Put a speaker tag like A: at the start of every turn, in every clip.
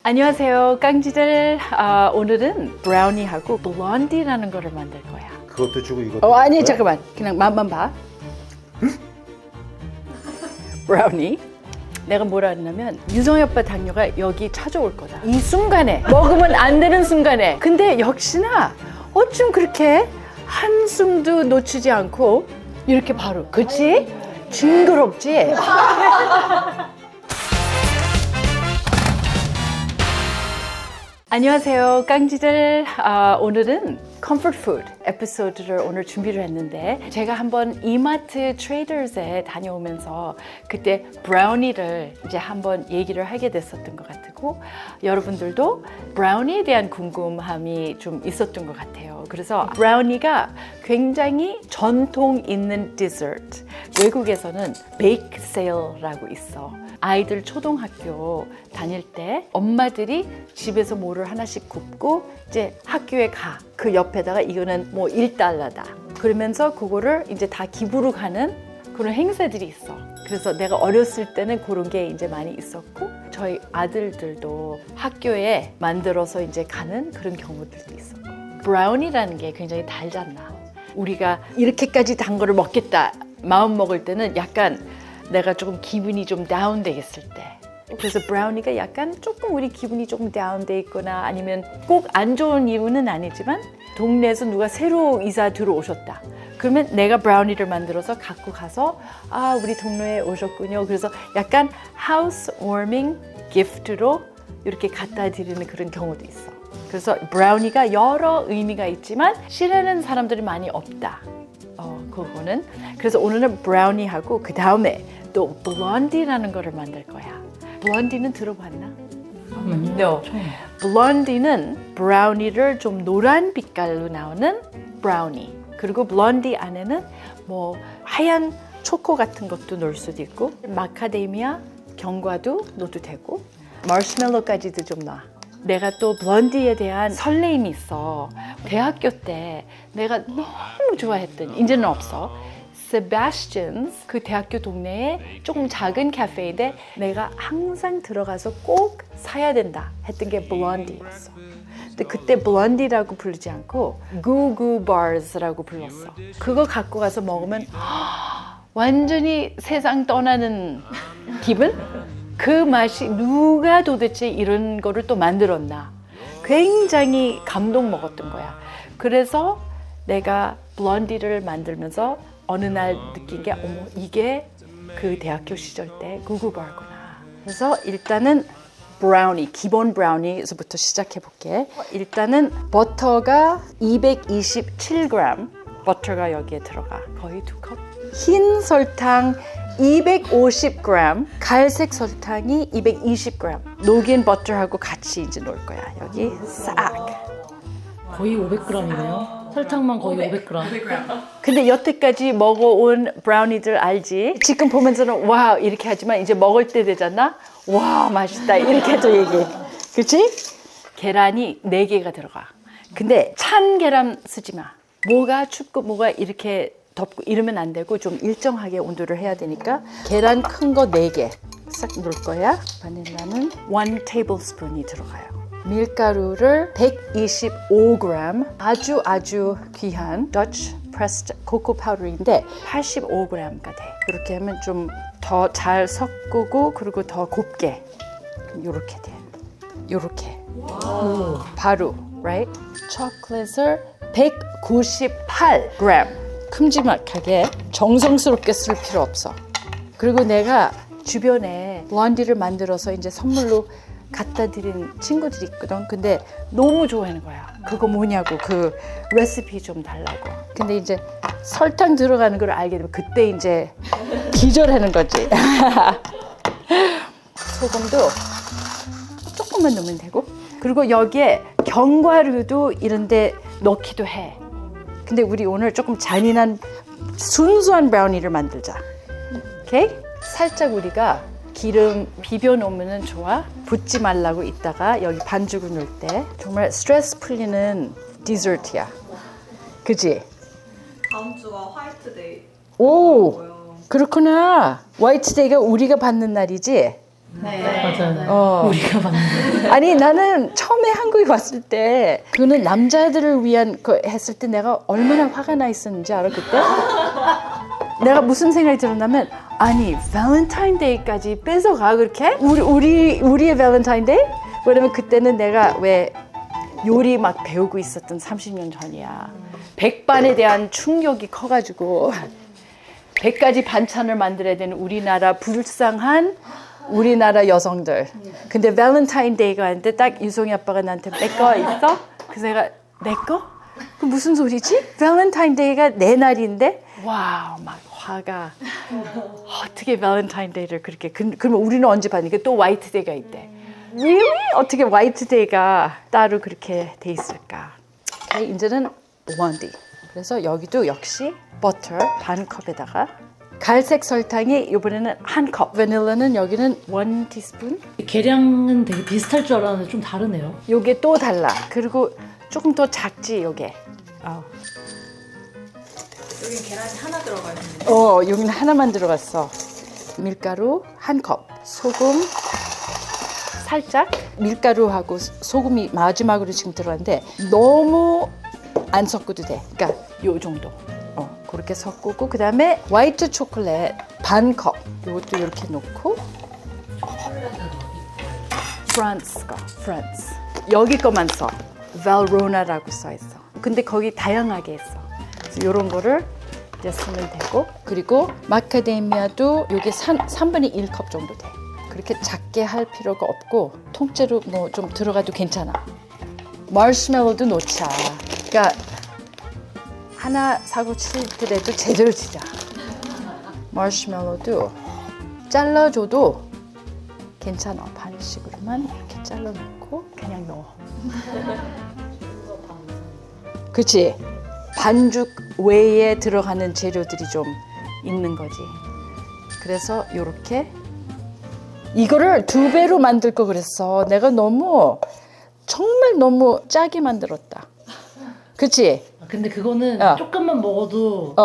A: 안녕하세요, 깡지들. 오늘은 브라우니하고 블론디라는 거를 만들 거야.
B: 그것도 주고 이것도
A: 아니
B: 주고요?
A: 잠깐만, 그냥 맛만 봐. 브라우니. 내가 뭐라 했냐면 유성이 오빠 당뇨가 여기 찾아올 거다. 이 순간에 먹으면 안 되는 순간에. 근데 역시나 어쩜 그렇게 한숨도 놓치지 않고 이렇게 바로, 그치? 징그럽지? 안녕하세요, 깡지들. 오늘은 컴포트 푸드 에피소드를 오늘 준비를 했는데, 제가 한번 이마트 트레이더스에 다녀오면서 그때 브라우니를 이제 한번 얘기를 하게 됐었던 것 같고, 여러분들도 브라우니에 대한 궁금함이 좀 있었던 것 같아요. 그래서 브라우니가 굉장히 전통 있는 디저트, 외국에서는 베이크 세일이라고 있어. 아이들 초등학교 다닐 때 엄마들이 집에서 뭐를 하나씩 굽고 이제 학교에 가. 그 옆에다가 이거는 뭐 1달러다. 그러면서 그거를 이제 다 기부로 가는 그런 행사들이 있어. 그래서 내가 어렸을 때는 그런 게 이제 많이 있었고, 저희 아들들도 학교에 만들어서 이제 가는 그런 경우들도 있었고. 브라우니라는 게 굉장히 달잖아. 우리가 이렇게까지 단 거를 먹겠다 마음 먹을 때는 약간 내가 조금 기분이 좀 다운돼 있을 때, 그래서 브라우니가 약간 조금 우리 기분이 조금 다운돼 있거나 아니면 꼭 안 좋은 이유는 아니지만 동네에서 누가 새로 이사 들어오셨다. 그러면 내가 브라우니를 만들어서 갖고 가서 우리 동네에 오셨군요. 그래서 약간 하우스 워밍 기프트로 이렇게 갖다 드리는 그런 경우도 있어. 그래서 브라우니가 여러 의미가 있지만 싫어하는 사람들이 많이 없다. 그거는. 그래서 오늘은 브라우니하고 그 다음에 또 블론디라는 거를 만들 거야. 블론디는 들어봤나? No. 블론디는 브라우니를 좀 노란 빛깔로 나오는 브라우니. 그리고 블론디 안에는 뭐 하얀 초코 같은 것도 넣을 수도 있고, 마카데미아 견과도 넣어도 되고, 마시멜로까지도 좀 넣어. 내가 또 블론디에 대한 설레임이 있어. 대학교 때 내가 너무 좋아했던, 이제는 없어, 세바스찬스, 그 대학교 동네에 조금 작은 카페인데 내가 항상 들어가서 꼭 사야 된다 했던 게 블론디였어. 근데 그때 블론디라고 부르지 않고 구구 바rs라고 불렀어. 그거 갖고 가서 먹으면 완전히 세상 떠나는 기분? 그 맛이 누가 도대체 이런 거를 또 만들었나? 굉장히 감동 먹었던 거야. 그래서 내가 블론디를 만들면서 어느 날 느낀 게, 어머, 이게 그 대학교 시절 때 구구바구나. 그래서 일단은 브라우니, 기본 브라우니에서부터 시작해 볼게. 일단은 버터가 227g, 버터가 여기에 들어가. 거의 2컵. 흰 설탕 250g, 갈색 설탕이 220g. 녹인 버터하고 같이 이제 넣을 거야. 여기 싹.
C: 거의 500g이네요. 설탕만 거의 500g.
A: 근데 여태까지 먹어온 브라우니들 알지? 지금 보면서는 와 이렇게 하지만 이제 먹을 때 되잖아. 와 맛있다 이렇게 해서 얘기해. 그치? 계란이 4개가 들어가. 근데 찬 계란 쓰지 마. 뭐가 춥고 뭐가 이렇게 덥고 이러면 안 되고 좀 일정하게 온도를 해야 되니까 계란 큰 거 4개 싹 넣을 거야. 바닐라는 1 테이블스푼이 들어가요. 밀가루를 125g, 아주 귀한 Dutch pressed cocoa powder인데 85g가 돼. 이렇게 하면 좀 더 잘 섞고 그리고 더 곱게. 이렇게 돼. 이렇게. 바로, right? 초콜릿을 198g. 큼지막하게, 정성스럽게 쓸 필요 없어. 그리고 내가 주변에 블론디를 만들어서 이제 선물로 갖다 드린 친구들이 있거든. 근데 너무 좋아하는 거야. 그거 뭐냐고, 그 레시피 좀 달라고. 근데 이제 설탕 들어가는 걸 알게 되면 그때 이제 기절하는 거지. 소금도 조금만 넣으면 되고, 그리고 여기에 견과류도 이런데 넣기도 해. 근데 우리 오늘 조금 잔인한 순수한 브라우니를 만들자. 오케이? 살짝 우리가 기름 비벼 놓으면 좋아. 붓지 말라고 이따가 여기 반죽을 넣을 때. 정말 스트레스 풀리는 디저트야. 그지?
D: 다음 주가 화이트데이.
A: 오, 그렇구나. 화이트데이가 우리가 받는 날이지?
C: 맞아요. 우리가 맞는 거.
A: 아니 나는 처음에 한국에 왔을 때 그거는 남자들을 위한 거 했을 때 내가 얼마나 화가 나 있었는지 알아 그때? 내가 무슨 생각이 들었냐면 아니 발렌타인데이까지 뺏어가 그렇게? 우리의 발렌타인데이? 왜냐면 그때는 내가 왜 요리 막 배우고 있었던 30년 전이야. 백반에 대한 충격이 커가지고 100가지 반찬을 만들어야 되는 우리나라 불쌍한 우리나라 여성들. 근데 발렌타인데이가 왔는데 딱 유송이 아빠가 나한테 내 거 있어? 그래서 내가 내 거? 그 무슨 소리지? 발렌타인데이가 내 날인데? 와우 막 화가 어떻게 발렌타인데이를 그렇게 그러면 우리는 언제 받으니까 또 화이트데이가 있대. Really? 어떻게 화이트데이가 따로 그렇게 돼 있을까? 오케이, 이제는 블론디. 그래서 여기도 역시 버터 반 컵에다가 갈색 설탕이 이번에는 한 컵, 바닐라는 여기는 1 티스푼.
C: 계량은 되게 비슷할 줄 알았는데 좀 다르네요.
A: 요게 또 달라. 그리고 조금 더 작지 요게.
D: 여기 계란이 하나 들어가 있는데.
A: 여기는 하나만 들어갔어. 밀가루 한 컵, 소금 살짝. 밀가루하고 소금이 마지막으로 지금 들어갔는데 너무 안 섞어도 돼. 그러니까 요 정도. 그렇게 섞고 그 다음에 화이트 초콜릿 반 컵. 이것도 이렇게 놓고. 프랑스 거, 프랑스. 여기 거만 써. 발로나라고 써 있어. 근데 거기 다양하게 했어. 그래서 이런 거를 이제 쓰면 되고. 그리고 마카데미아도 이게 3분의 1컵 정도 돼. 그렇게 작게 할 필요가 없고 통째로 뭐 좀 들어가도 괜찮아. 마시멜로도 넣자. 그러니까 하나 사고 치더라도 제대로 치자. 마시멜로도 잘라줘도 괜찮아. 반씩으로만 이렇게 잘라놓고 그냥 넣어. 그치? 반죽 외에 들어가는 재료들이 좀 있는 거지. 그래서 요렇게 이거를 2배로 만들 거 그랬어. 내가 정말 너무 짜게 만들었다. 그치?
C: 근데 그거는 조금만 먹어도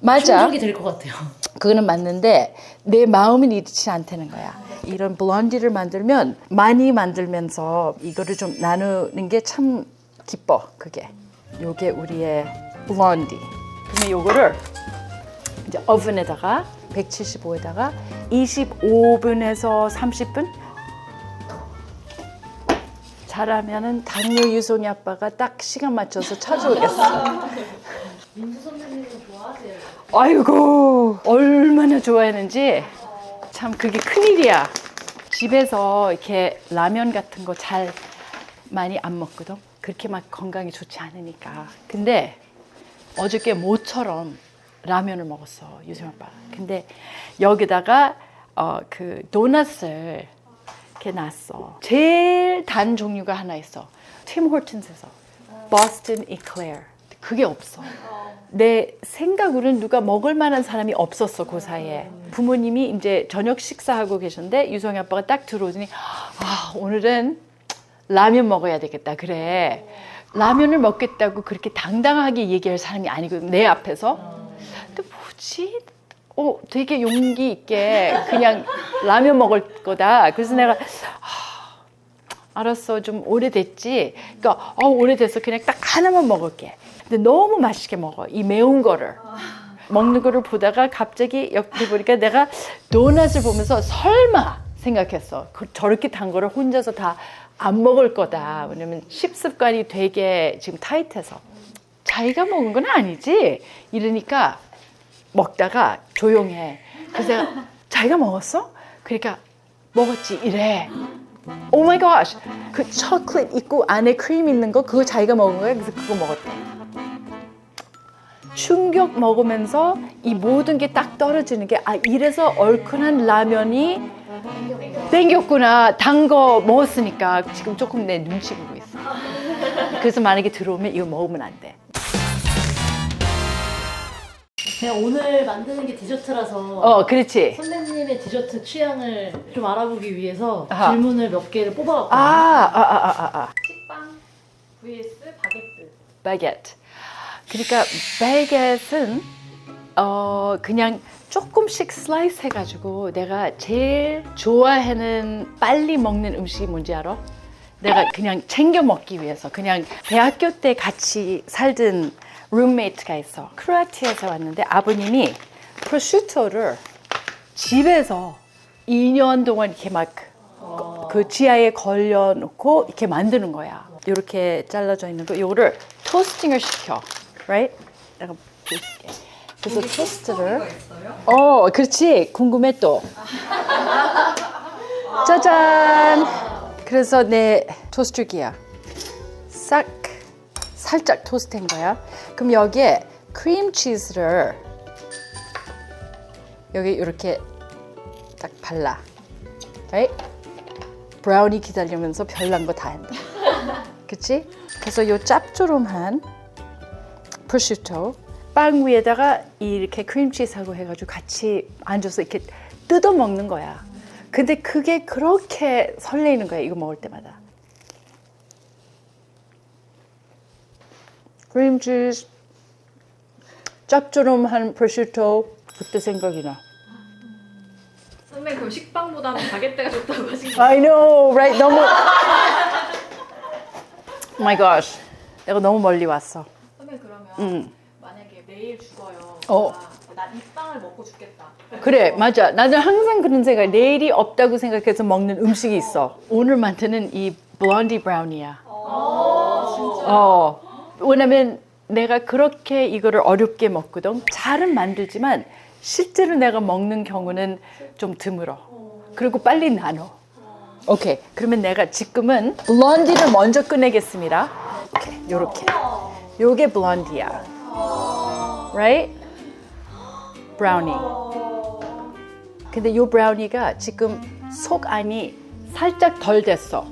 A: 맞아.
C: 충족이 될 것 같아요.
A: 그거는 맞는데 내 마음은 이렇지 않다는 거야. 이런 블론디를 만들면 많이 만들면서 이거를 좀 나누는 게 참 기뻐. 그게 요게 우리의 블론디. 그러면 요거를 이제 오븐에다가 175에다가 25분에서 30분 잘하면은 당뇨 유송이 아빠가 딱 시간 맞춰서 찾아오겠어.
C: 민수 선배님은 좋아하세요?
A: 아이고 얼마나 좋아했는지 참 그게 큰일이야. 집에서 이렇게 라면 같은 거 잘 많이 안 먹거든. 그렇게 막 건강에 좋지 않으니까. 근데 어저께 모처럼 라면을 먹었어 유승 아빠. 근데 여기다가 그 도넛을 이렇게 놨어. 제일 단 종류가 하나 있어. 팀 호튼스에서 보스턴 이클레어. 그게 없어. 내 생각으로는 누가 먹을 만한 사람이 없었어 그 사이에. 부모님이 이제 저녁 식사하고 계셨는데 유성이 아빠가 딱 들어오더니 오늘은 라면 먹어야 되겠다. 그래. 라면을 먹겠다고 그렇게 당당하게 얘기할 사람이 아니거든 내 앞에서. 근데 뭐지? 되게 용기 있게 그냥 라면 먹을 거다. 그래서 내가 알았어. 좀 오래됐지. 그러니까 오래돼서 그냥 딱 하나만 먹을게. 근데 너무 맛있게 먹어. 이 매운 거를. 먹는 거를 보다가 갑자기 옆에 보니까 내가 도넛을 보면서 설마 생각했어. 저렇게 단 거를 혼자서 다 안 먹을 거다. 왜냐면 식습관이 되게 지금 타이트해서. 자기가 먹은 건 아니지? 이러니까 먹다가 조용해. 그래서 내가 자기가 먹었어? 그러니까 먹었지 이래. 오 마이 갓. 그 초콜릿 있고 안에 크림 있는 거 그거 자기가 먹은 거야. 그래서 그거 먹었대. 충격 먹으면서 이 모든 게 딱 떨어지는 게 이래서 얼큰한 라면이 땡겼구나. 단 거 먹었으니까 지금 조금 내 눈치 보고 있어. 그래서 만약에 들어오면 이거 먹으면 안 돼.
C: 제가 오늘 만드는 게 디저트라서
A: 그렇지.
C: 선배님의 디저트 취향을 좀 알아보기 위해서
A: 아하.
C: 질문을 몇 개를 뽑아왔거든요.
D: 식빵 vs 바게트.
A: 바게트. 그러니까 바게트는 그냥 조금씩 슬라이스 해가지고 내가 제일 좋아하는 빨리 먹는 음식이 뭔지 알아? 내가 그냥 챙겨 먹기 위해서 그냥 대학교 때 같이 살던 룸메이트가 있어. 크로아티아에서 왔는데 아버님이 프로슈토를 집에서 2년 동안 이렇게 막 그 지하에 걸려놓고 이렇게 만드는 거야. 이렇게 잘라져 있는 거, 이거를 토스팅을 시켜, right? 내가 보여줄게. 그래서 토스트를. 그렇지. 궁금해 또. 짜잔. 그래서 내 토스트기야. 살짝 토스트한 거야. 그럼 여기에 크림치즈를 여기 이렇게 딱 발라. right? 브라우니 기다리면서 별난 거 다 한다. 그치? 그래서 요 짭조름한 프로슈토 빵 위에다가 이렇게 크림치즈하고 해가지고 같이 앉아서 이렇게 뜯어 먹는 거야. 근데 그게 그렇게 설레이는 거야, 이거 먹을 때마다. 크림치즈, 짭조름한 프로슈토, 그때 생각이 나.
D: 선배님 그럼 식빵보다는 바게트가 좋다고 하신 거예요?
A: I know, right? 너무. Oh my gosh, 내가 너무 멀리 왔어.
D: 선배님 그러면 만약에 내일 죽어요.
A: 어.
D: 난 이 빵을 먹고 죽겠다.
A: 그래, 맞아. 나는 항상 그런 생각. 내일이 없다고 생각해서 먹는 음식이 있어. 오늘 만드는 이 블론디 브라우니야. 왜냐면 내가 그렇게 이거를 어렵게 먹거든. 잘은 만들지만 실제로 내가 먹는 경우는 좀 드물어. 그리고 빨리 나눠. 오케이. 그러면 내가 지금은 블론디를 먼저 꺼내겠습니다. 오케이, 요렇게. 요게 블론디야. Right? 브라우니. 근데 이 브라우니가 지금 속 안이 살짝 덜 됐어.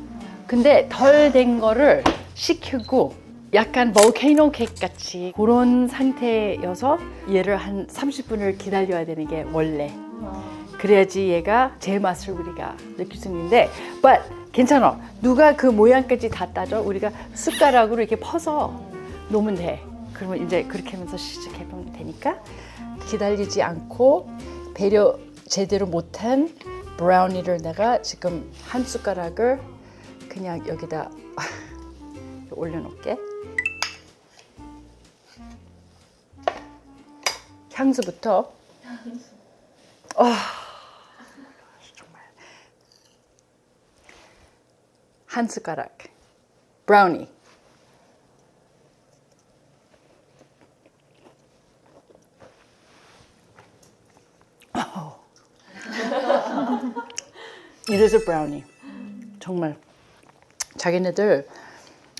A: 근데 덜 된 거를 식히고 약간 볼케이노 케이크 같이 그런 상태여서 얘를 한 30분을 기다려야 되는 게 원래. 그래야지 얘가 제 맛을 우리가 느낄 수 있는데, but 괜찮아. 누가 그 모양까지 다 따져? 우리가 숟가락으로 이렇게 퍼서 놓으면 돼. 그러면 이제 그렇게 하면서 시작해보면 되니까. 기다리지 않고 배려 제대로 못한 브라우니를 내가 지금 한 숟가락을 그냥 여기다 올려놓을게. 향수부터. 정말 한 숟가락 브라우니. 이래서 브라우니. 정말 자기네들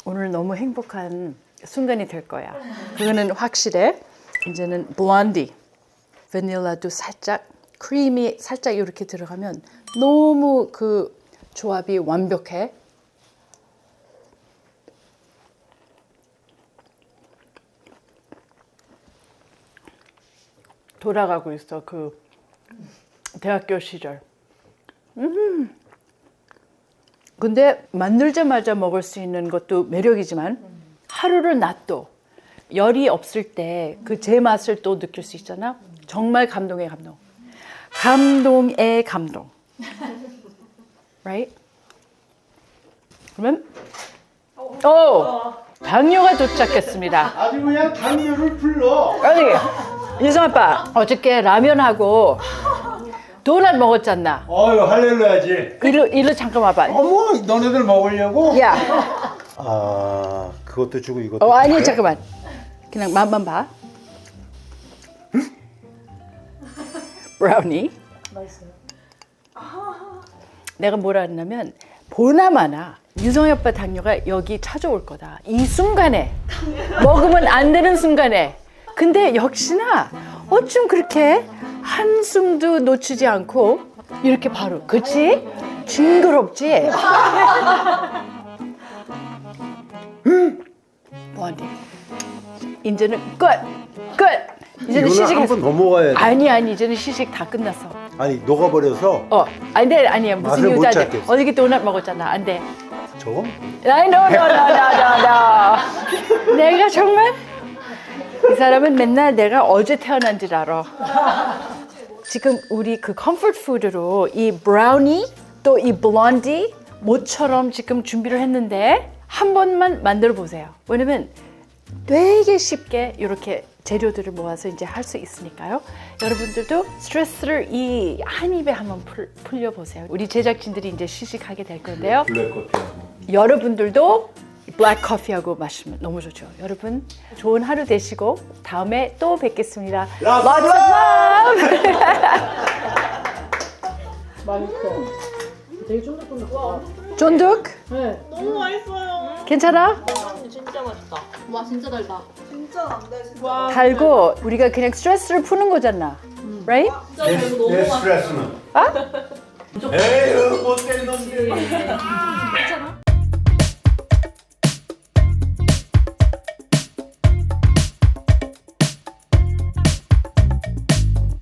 A: 오늘 너무 행복한 순간이 될 거야. 그거는 확실해. 이제는 블론디. 바닐라도 살짝, 크림이 살짝 이렇게 들어가면 너무 그 조합이 완벽해. 돌아가고 있어, 그 대학교 시절. 근데 만들자마자 먹을 수 있는 것도 매력이지만 하루를 놔둬 열이 없을 때 그 제 맛을 또 느낄 수 있잖아. 정말 감동의 감동. 감동의 감동. Right? 그러면 당뇨가 도착했습니다.
B: 아주 그냥 당뇨를 불러.
A: 아니, 유성 아빠 어저께 라면하고 도넛 먹었잖아.
B: 어유 할렐루야지.
A: 일로 잠깐 와봐.
B: 어머, 너네들 먹으려고?
A: 야,
B: 아, 그것도 주고 이것도.
A: 아니
B: 주고.
A: 잠깐만. 그냥 맛만 봐. 브라우니.
C: 맛있어요.
A: 내가 뭐라 했냐면 보나마나 유성이 아빠 당뇨가 여기 찾아올 거다. 이 순간에 먹으면 안 되는 순간에. 근데 역시나 어쩜 그렇게 한숨도 놓치지 않고 이렇게 바로, 그치? 징그럽지? 뭐한데? 이제는 끝! 이제는
B: 이거는
A: 시식
B: 한 번 더 먹어야 돼.
A: 아니 이제는 시식 다 끝났어.
B: 아니, 녹아버려서
A: 안돼, 아니야. 무슨
B: 맛을 못
A: 여자한테
B: 찾겠어.
A: 어저께 도넛 먹었잖아. 안돼.
B: 저거?
A: 아이, no. 내가 정말 이 사람은 맨날 내가 어제 태어난 줄 알아. 지금 우리 그 컴포트 푸드로 이 브라우니 또 이 블론디 모처럼 지금 준비를 했는데 한 번만 만들어 보세요. 왜냐면 되게 쉽게 이렇게 재료들을 모아서 이제 할 수 있으니까요. 여러분들도 스트레스를 이 한 입에 한번 풀려보세요. 우리 제작진들이 이제 시식하게 될 건데요.
B: 블랙커피하고.
A: 여러분들도 블랙 커피하고 마시면 너무 좋죠. 여러분 좋은 하루 되시고 다음에 또 뵙겠습니다. Lots of love!
C: 맛있어. 되게 쫀득쫀득.
A: 쫀득?
C: 네.
E: 너무 맛있어요.
A: 괜찮아?
E: 진짜 맛있다.
C: 와 진짜 달다.
E: 진짜 난다 진짜.
A: 달고 우리가 그냥 스트레스를 푸는 거잖아. Right?
C: 진짜 이거 너무 맛있어.
B: 스트레스는?
A: 아?
B: 에휴 못된 놈들.
C: 괜찮아.